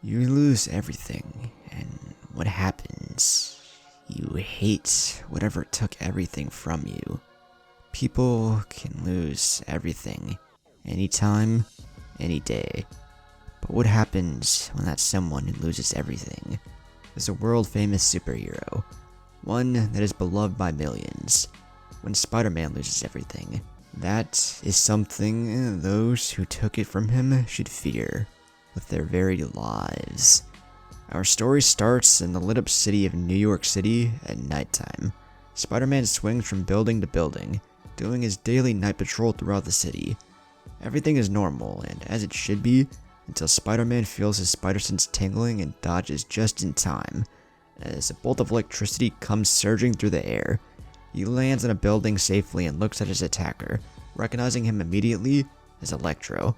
You lose everything, and what happens? You hate whatever took everything from you. People can lose everything, anytime, any day. But what happens when that someone who loses everything is a world-famous superhero, one that is beloved by millions? When Spider-Man loses everything, that is something those who took it from him should fear with their very lives. Our story starts in the lit-up city of New York City at nighttime. Spider-Man swings from building to building, doing his daily night patrol throughout the city. Everything is normal, and as it should be, until Spider-Man feels his spider sense tingling and dodges just in time. As a bolt of electricity comes surging through the air, he lands in a building safely and looks at his attacker, recognizing him immediately as Electro.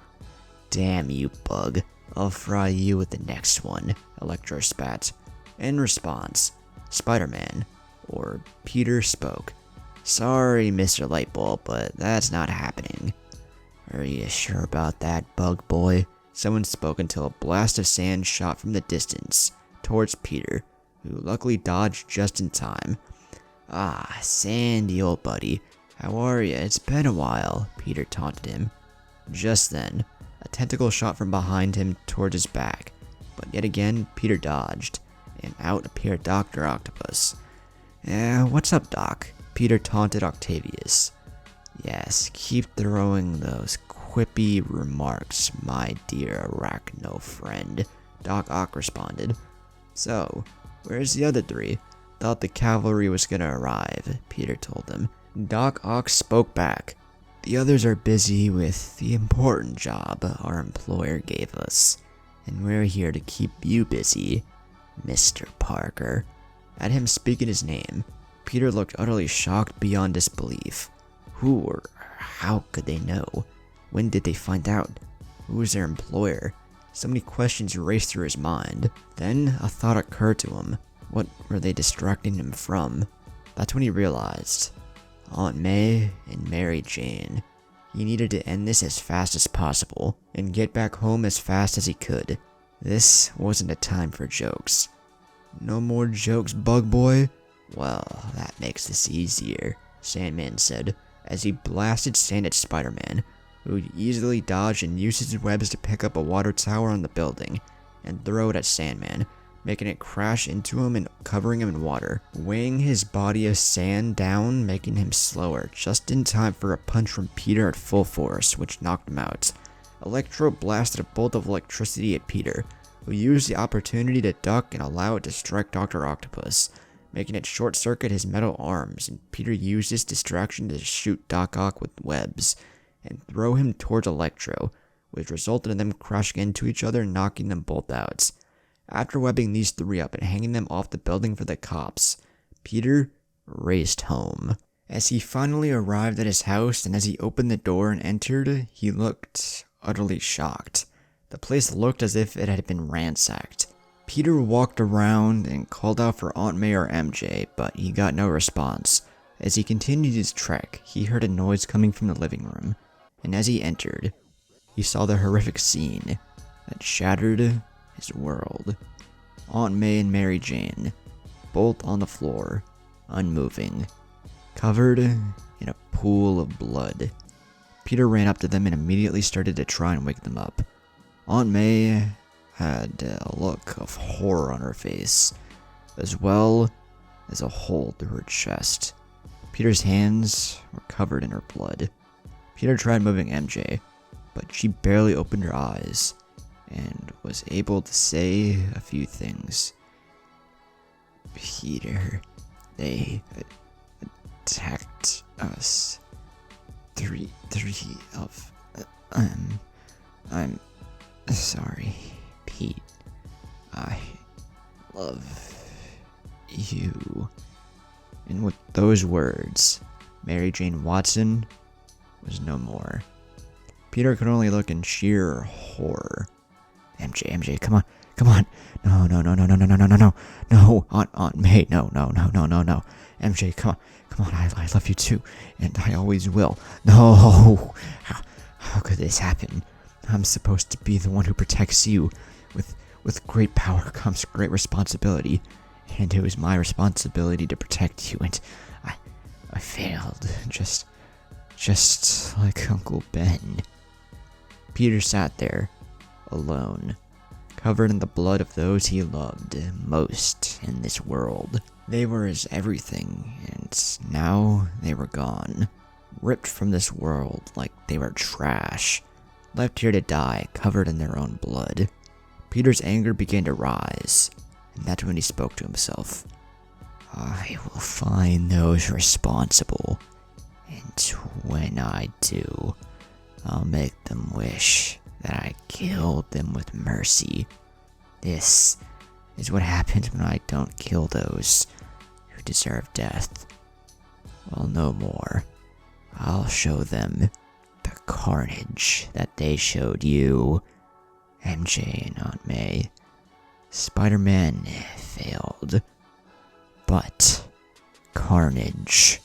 "Damn you, Bug. I'll fry you with the next one," Electro spat. In response, Spider-Man, or Peter, spoke. "Sorry, Mr. Lightbulb, but that's not happening." "Are you sure about that, Bug Boy?" Someone spoke until a blast of sand shot from the distance towards Peter, who luckily dodged just in time. "Ah, Sandy, old buddy. How are ya? It's been a while," Peter taunted him. Just then, a tentacle shot from behind him towards his back, but yet again, Peter dodged, and out appeared Dr. Octopus. What's up, Doc?" Peter taunted Octavius. "Yes, keep throwing those quippy remarks, my dear arachno friend," Doc Ock responded. "So, where's the other three? Thought the cavalry was gonna arrive," Peter told him. Doc Ock spoke back. "The others are busy with the important job our employer gave us, and we're here to keep you busy, Mr. Parker." At him speaking his name, Peter looked utterly shocked beyond disbelief. Who or how could they know? When did they find out? Who was their employer? So many questions raced through his mind. Then a thought occurred to him. What were they distracting him from? That's when he realized. Aunt May and Mary Jane. He needed to end this as fast as possible and get back home as fast as he could. This wasn't a time for jokes. "No more jokes, Bug Boy?" "Well, that makes this easier," Sandman said, as he blasted sand at Spider-Man, who easily dodged and used his webs to pick up a water tower on the building and throw it at Sandman, making it crash into him and covering him in water, weighing his body of sand down, making him slower, just in time for a punch from Peter at full force, which knocked him out. Electro blasted a bolt of electricity at Peter, who used the opportunity to duck and allow it to strike Dr. Octopus, making it short-circuit his metal arms, and Peter used this distraction to shoot Doc Ock with webs and throw him towards Electro, which resulted in them crashing into each other and knocking them both out. After webbing these three up and hanging them off the building for the cops, Peter raced home. As he finally arrived at his house and as he opened the door and entered, he looked utterly shocked. The place looked as if it had been ransacked. Peter walked around and called out for Aunt May or MJ, but he got no response. As he continued his trek, he heard a noise coming from the living room, and as he entered, he saw the horrific scene that shattered his world. Aunt May and Mary Jane, both on the floor, unmoving, covered in a pool of blood. Peter ran up to them and immediately started to try and wake them up. Aunt May had a look of horror on her face, as well as a hole through her chest. Peter's hands were covered in her blood. Peter tried moving MJ, but she barely opened her eyes and was able to say a few things. "Peter, they attacked us. Three of them. I'm sorry, Pete. I love you." And with those words, Mary Jane Watson was no more. Peter could only look in sheer horror. MJ, come on. No, Aunt May, no. MJ, come on, I love you too, and I always will. No, how could this happen? I'm supposed to be the one who protects you. With great power comes great responsibility, and it was my responsibility to protect you, and I failed, just like Uncle Ben. Peter sat there, alone, covered in the blood of those he loved most in this world. They were his everything, and now they were gone, ripped from this world like they were trash, left here to die covered in their own blood. Peter's anger began to rise, and that's when he spoke to himself. I will find those responsible, and when I do, I'll make them wish that I killed them with mercy. This is what happens when I don't kill those who deserve death. Well, no more. I'll show them the carnage that they showed you, MJ and Aunt May. Spider-Man failed, but carnage